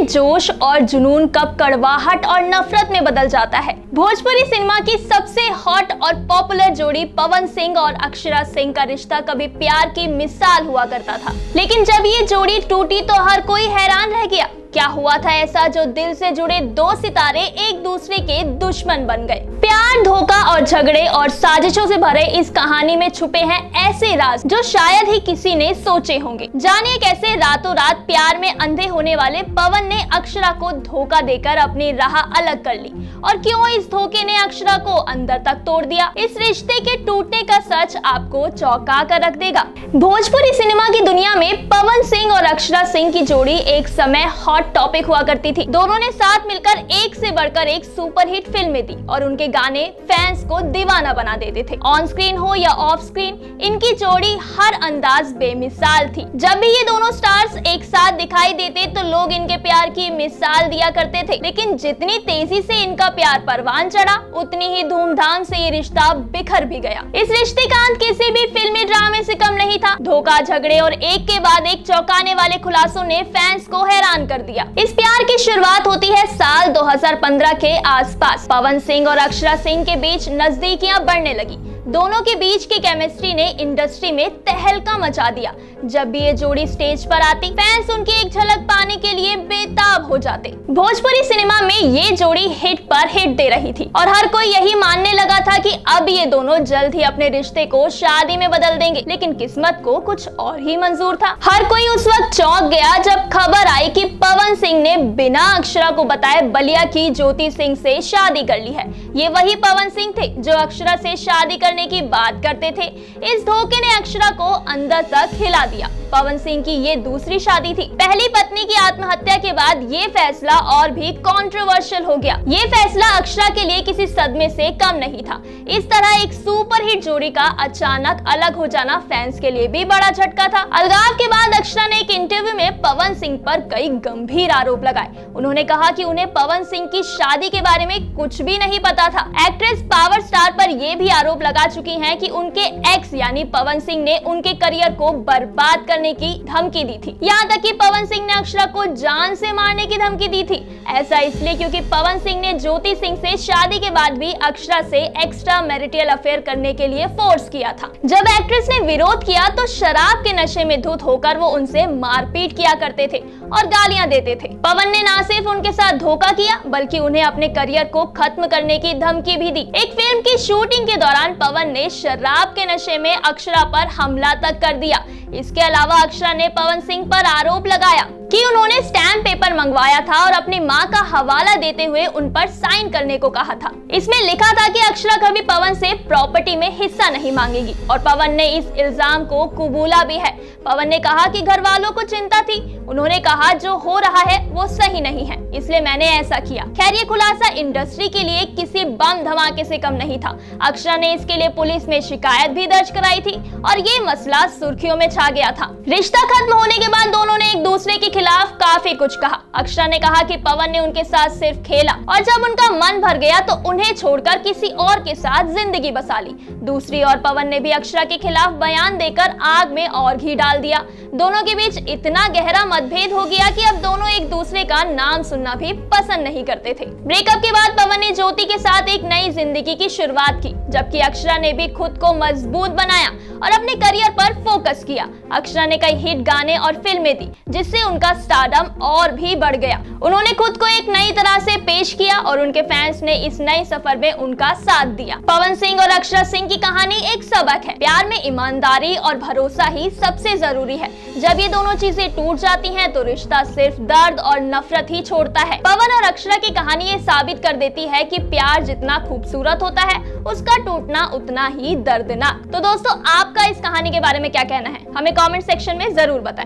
जोश और जुनून कब कड़वाहट और नफरत में बदल जाता है। भोजपुरी सिनेमा की सबसे हॉट और पॉपुलर जोड़ी पवन सिंह और अक्षरा सिंह का रिश्ता कभी प्यार की मिसाल हुआ करता था, लेकिन जब ये जोड़ी टूटी तो हर कोई हैरान रह गया। क्या हुआ था ऐसा जो दिल से जुड़े दो सितारे एक दूसरे के दुश्मन बन गए। प्यार, धोखा और झगड़े और साजिशों से भरे इस कहानी में छुपे हैं ऐसे राज जो शायद ही किसी ने सोचे होंगे। जानिए कैसे रातों रात प्यार में अंधे होने वाले पवन ने अक्षरा को धोखा देकर अपनी राह अलग कर ली और क्यों इस धोखे ने अक्षरा को अंदर तक तोड़ दिया। इस रिश्ते के टूटने का सच आपको चौंका कर रख देगा। भोजपुरी सिनेमा की दुनिया में पवन सिंह और अक्षरा सिंह की जोड़ी एक समय हॉट टॉपिक हुआ करती थी। दोनों ने साथ मिलकर एक से बढ़कर एक सुपरहिट फिल्में दी और उनके गाने फैंस को दीवाना बना देते थे। ऑन स्क्रीन हो या ऑफ स्क्रीन, इनकी जोड़ी हर अंदाज बेमिसाल थी। जब भी ये दोनों स्टार्स एक साथ दिखाई देते तो लोग इनके प्यार की मिसाल दिया करते थे, लेकिन जितनी तेजी से इनका प्यार परवान चढ़ा उतनी ही धूमधाम से ये रिश्ता बिखर भी गया। इस रिश्ते का अंत किसी भी फिल्मी ड्रामे से कम नहीं था। धोखा, झगड़े और एक के बाद एक चौंकाने वाले खुलासों ने फैंस को हैरान कर दिया। इस प्यार की शुरुआत होती है साल 2015 के आसपास। पवन सिंह और अक्षरा सिंह के बीच नजदीकियां बढ़ने लगी। दोनों के बीच की केमिस्ट्री ने इंडस्ट्री में तहलका मचा दिया। जब भी ये जोड़ी स्टेज पर आती, फैंस उनकी एक झलक पाने के लिए बेताब हो जाते। भोजपुरी सिनेमा में ये जोड़ी हिट पर हिट दे रही थी और हर कोई यही मानने लगा था कि अब ये दोनों जल्द ही अपने रिश्ते को शादी में बदल देंगे, लेकिन किस्मत को कुछ और ही मंजूर था। हर कोई उस वक्त चौंक गया जब खबर आई कि पवन सिंह ने बिना अक्षरा को बताए बलिया की ज्योति सिंह से शादी कर ली है। ये वही पवन सिंह थे जो अक्षरा से शादी करने की बात करते थे। इस धोखे ने अक्षरा को अंदर तक हिला दिया। पवन सिंह की ये दूसरी शादी थी। पहली पत्नी की आत्महत्या के बाद ये फैसला और भी कंट्रोवर्शियल हो गया। ये फैसला अक्षरा के लिए किसी सदमे से कम नहीं था। इस तरह एक सुपरहिट जोड़ी का अचानक अलग हो जाना फैंस के लिए भी बड़ा झटका था। अलगाव के बाद अक्षरा ने एक इंटरव्यू में पवन सिंह पर कई गंभीर आरोप लगाए। उन्होंने कहा कि उन्हें पवन सिंह की शादी के बारे में कुछ भी नहीं पता था। एक्ट्रेस पावर स्टार पर यह भी आरोप लगा चुकी हैं कि उनके एक्स यानी पवन सिंह ने उनके करियर को बर्बाद करने की धमकी दी थी। यहाँ तक कि पवन सिंह ने अक्षरा को जान से मारने की धमकी दी थी। ऐसा इसलिए क्योंकि पवन सिंह ने ज्योति सिंह से शादी के बाद भी अक्षरा से एक्स्ट्रा मैरिटल अफेयर करने के लिए फोर्स किया था। जब एक्ट्रेस ने विरोध किया तो शराब के नशे में धुत होकर वो उनसे मारपीट किया करते थे और गालियां देते थे। पवन ने न सिर्फ उनके साथ धोखा किया बल्कि उन्हें अपने करियर को खत्म करने की धमकी भी दी। एक फिल्म की शूटिंग के दौरान पवन ने शराब के नशे में अक्षरा पर हमला तक कर दिया। इसके अलावा अक्षरा ने पवन सिंह पर आरोप लगाया कि उन्होंने स्टैम्प पेपर मंगवाया था और अपनी मां का हवाला देते हुए उन पर साइन करने को कहा था। इसमें लिखा था कि अक्षरा कभी पवन से प्रॉपर्टी में हिस्सा नहीं मांगेगी और पवन ने इस इल्जाम को कबूला भी है। पवन ने कहा कि घर वालों को चिंता थी। उन्होंने कहा जो हो रहा है वो सही नहीं है, इसलिए मैंने ऐसा किया। खैर, ये खुलासा इंडस्ट्री के लिए किसी बम धमाके से कम नहीं था। अक्षरा ने इसके लिए पुलिस में शिकायत भी दर्ज कराई थी और ये मसला सुर्खियों में छा गया था। रिश्ता खत्म होने के बाद दोनों ने एक दूसरे के खिलाफ काफी कुछ कहा। अक्षरा ने कहा कि पवन ने उनके साथ सिर्फ खेला और जब उनका मन भर गया तो उन्हें छोड़कर किसी और के साथ जिंदगी बसा ली। दूसरी ओर पवन ने भी अक्षरा के खिलाफ बयान देकर आग में और घी डाल दिया। दोनों के बीच इतना गहरा मतभेद हो गया कि अब दोनों एक दूसरे का नाम सुनना भी पसंद नहीं करते थे। ब्रेकअप के बाद पवन ने ज्योति के साथ एक नई जिंदगी की शुरुआत की, जबकि अक्षरा ने भी खुद को मजबूत बनाया और अपने करियर पर फोकस किया। अक्षरा ने कई हिट गाने और फिल्में दी जिससे उनका स्टारडम और भी बढ़ गया। उन्होंने खुद को एक नई तरह से पेश किया और उनके फैंस ने इस नए सफर में उनका साथ दिया। पवन सिंह और अक्षरा सिंह की कहानी एक सबक है। प्यार में ईमानदारी और भरोसा ही सबसे जरूरी है। जब ये दोनों चीजें टूट जाती हैं तो रिश्ता सिर्फ दर्द और नफरत ही छोड़ता है। पवन और अक्षरा की कहानी ये साबित कर देती है कि प्यार जितना खूबसूरत होता है उसका टूटना उतना ही दर्दनाक। तो दोस्तों, आपका इस कहानी के बारे में क्या कहना है? हमें कमेंट सेक्शन में जरूर बताएं।